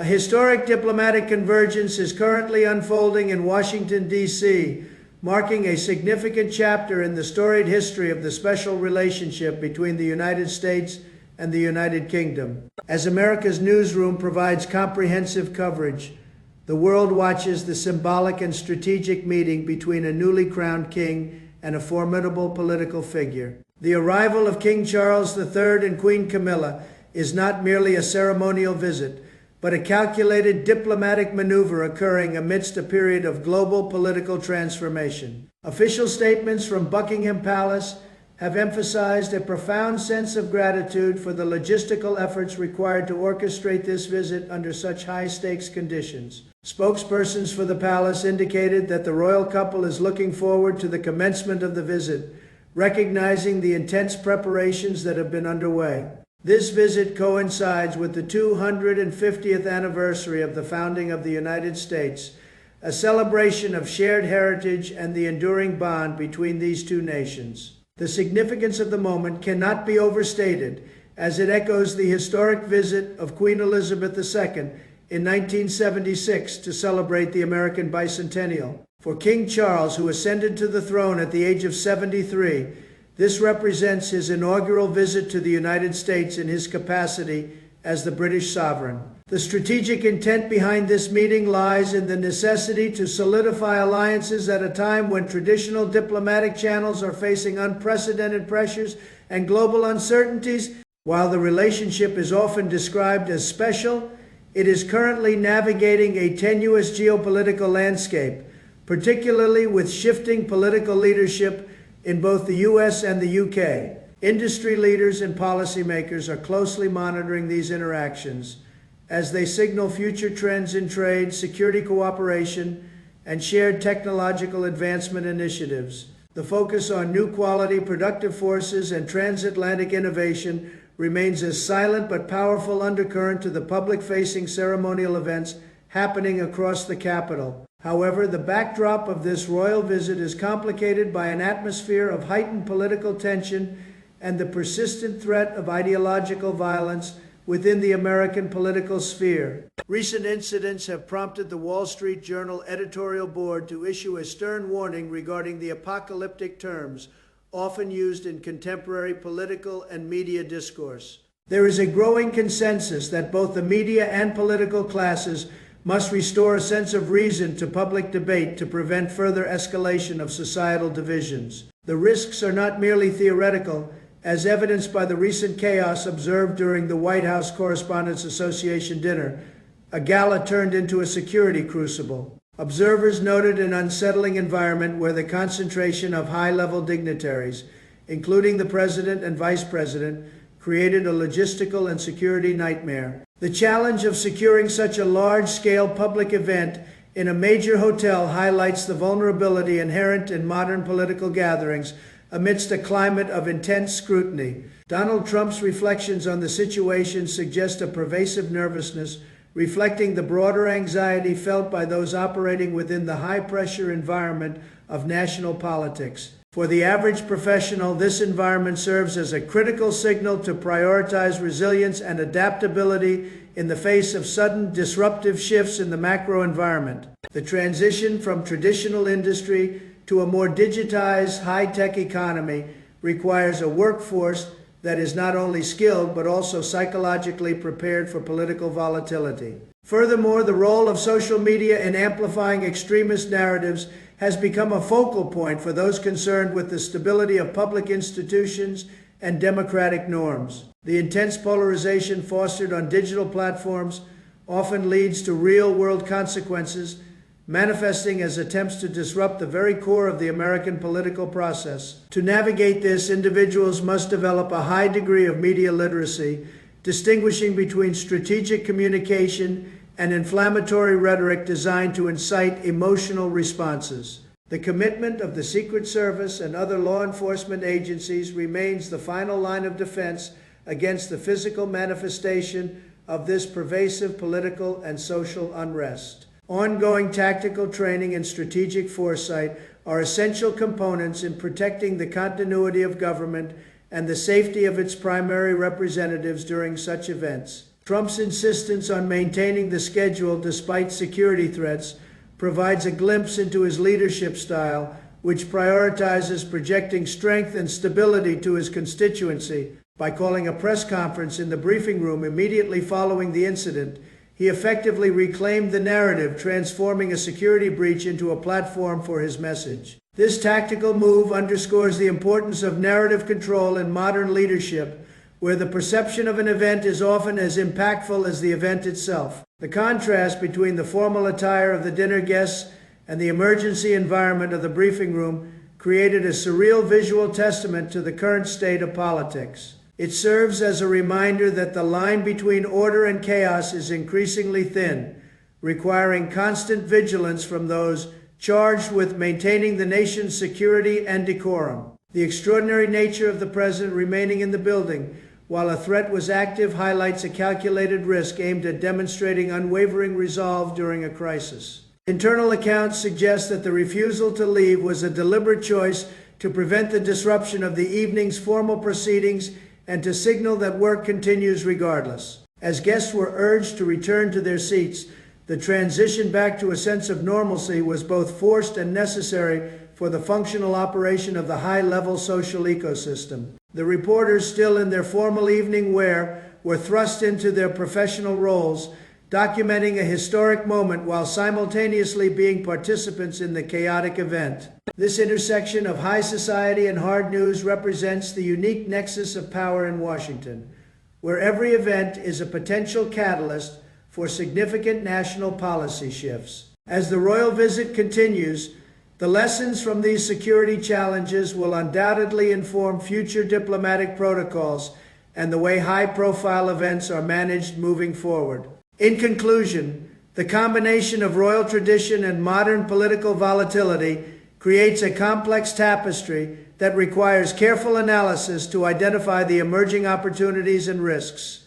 A historic diplomatic convergence is currently unfolding in Washington, D.C., marking a significant chapter in the storied history of the special relationship between the United States and the United Kingdom. As America's newsroom provides comprehensive coverage, the world watches the symbolic and strategic meeting between a newly crowned king and a formidable political figure. The arrival of King Charles III and Queen Camilla is not merely a ceremonial visit, but a calculated diplomatic maneuver occurring amidst a period of global political transformation. Official statements from Buckingham Palace have emphasized a profound sense of gratitude for the logistical efforts required to orchestrate this visit under such high-stakes conditions. Spokespersons for the palace indicated that the royal couple is looking forward to the commencement of the visit, recognizing the intense preparations that have been underway. This visit coincides with the 250th anniversary of the founding of the United States, a celebration of shared heritage and the enduring bond between these two nations. The significance of the moment cannot be overstated, as it echoes the historic visit of Queen Elizabeth II in 1976 to celebrate the American bicentennial. For King Charles, who ascended to the throne at the age of 73, this represents his inaugural visit to the United States in his capacity as the British sovereign. The strategic intent behind this meeting lies in the necessity to solidify alliances at a time when traditional diplomatic channels are facing unprecedented pressures and global uncertainties. While the relationship is often described as special, it is currently navigating a tenuous geopolitical landscape, particularly with shifting political leadership in both the U.S. and the U.K. Industry leaders and policymakers are closely monitoring these interactions as they signal future trends in trade, security cooperation, and shared technological advancement initiatives. The focus on new quality productive forces and transatlantic innovation remains a silent but powerful undercurrent to the public-facing ceremonial events happening across the capital. However, the backdrop of this royal visit is complicated by an atmosphere of heightened political tension and the persistent threat of ideological violence within the American political sphere. Recent incidents have prompted the Wall Street Journal editorial board to issue a stern warning regarding the apocalyptic terms often used in contemporary political and media discourse. There is a growing consensus that both the media and political classes must restore a sense of reason to public debate to prevent further escalation of societal divisions. The risks are not merely theoretical, as evidenced by the recent chaos observed during the White House Correspondents Association dinner, a gala turned into a security crucible. Observers noted an unsettling environment where the concentration of high-level dignitaries, including the president and vice president, created a logistical and security nightmare. The challenge of securing such a large-scale public event in a major hotel highlights the vulnerability inherent in modern political gatherings amidst a climate of intense scrutiny. Donald Trump's reflections on the situation suggest a pervasive nervousness, reflecting the broader anxiety felt by those operating within the high-pressure environment of national politics. For the average professional, this environment serves as a critical signal to prioritize resilience and adaptability in the face of sudden disruptive shifts in the macro environment. The transition from traditional industry to a more digitized, high-tech economy requires a workforce that is not only skilled but also psychologically prepared for political volatility. Furthermore, the role of social media in amplifying extremist narratives has become a focal point for those concerned with the stability of public institutions and democratic norms. The intense polarization fostered on digital platforms often leads to real-world consequences, manifesting as attempts to disrupt the very core of the American political process. To navigate this, individuals must develop a high degree of media literacy, distinguishing between strategic communication and inflammatory rhetoric designed to incite emotional responses. The commitment of the Secret Service and other law enforcement agencies remains the final line of defense against the physical manifestation of this pervasive political and social unrest. Ongoing tactical training and strategic foresight are essential components in protecting the continuity of government and the safety of its primary representatives during such events. Trump's insistence on maintaining the schedule despite security threats provides a glimpse into his leadership style, which prioritizes projecting strength and stability to his constituency. By calling a press conference in the briefing room immediately following the incident, he effectively reclaimed the narrative, transforming a security breach into a platform for his message. This tactical move underscores the importance of narrative control in modern leadership, where the perception of an event is often as impactful as the event itself. The contrast between the formal attire of the dinner guests and the emergency environment of the briefing room created a surreal visual testament to the current state of politics. It serves as a reminder that the line between order and chaos is increasingly thin, requiring constant vigilance from those charged with maintaining the nation's security and decorum. The extraordinary nature of the president remaining in the building while a threat was active highlights a calculated risk aimed at demonstrating unwavering resolve during a crisis. Internal accounts suggest that the refusal to leave was a deliberate choice to prevent the disruption of the evening's formal proceedings and to signal that work continues regardless. As guests were urged to return to their seats, the transition back to a sense of normalcy was both forced and necessary for the functional operation of the high-level social ecosystem. The reporters, still in their formal evening wear, were thrust into their professional roles, documenting a historic moment while simultaneously being participants in the chaotic event. This intersection of high society and hard news represents the unique nexus of power in Washington, where every event is a potential catalyst for significant national policy shifts. As the royal visit continues, the lessons from these security challenges will undoubtedly inform future diplomatic protocols and the way high-profile events are managed moving forward. In conclusion, the combination of royal tradition and modern political volatility creates a complex tapestry that requires careful analysis to identify the emerging opportunities and risks.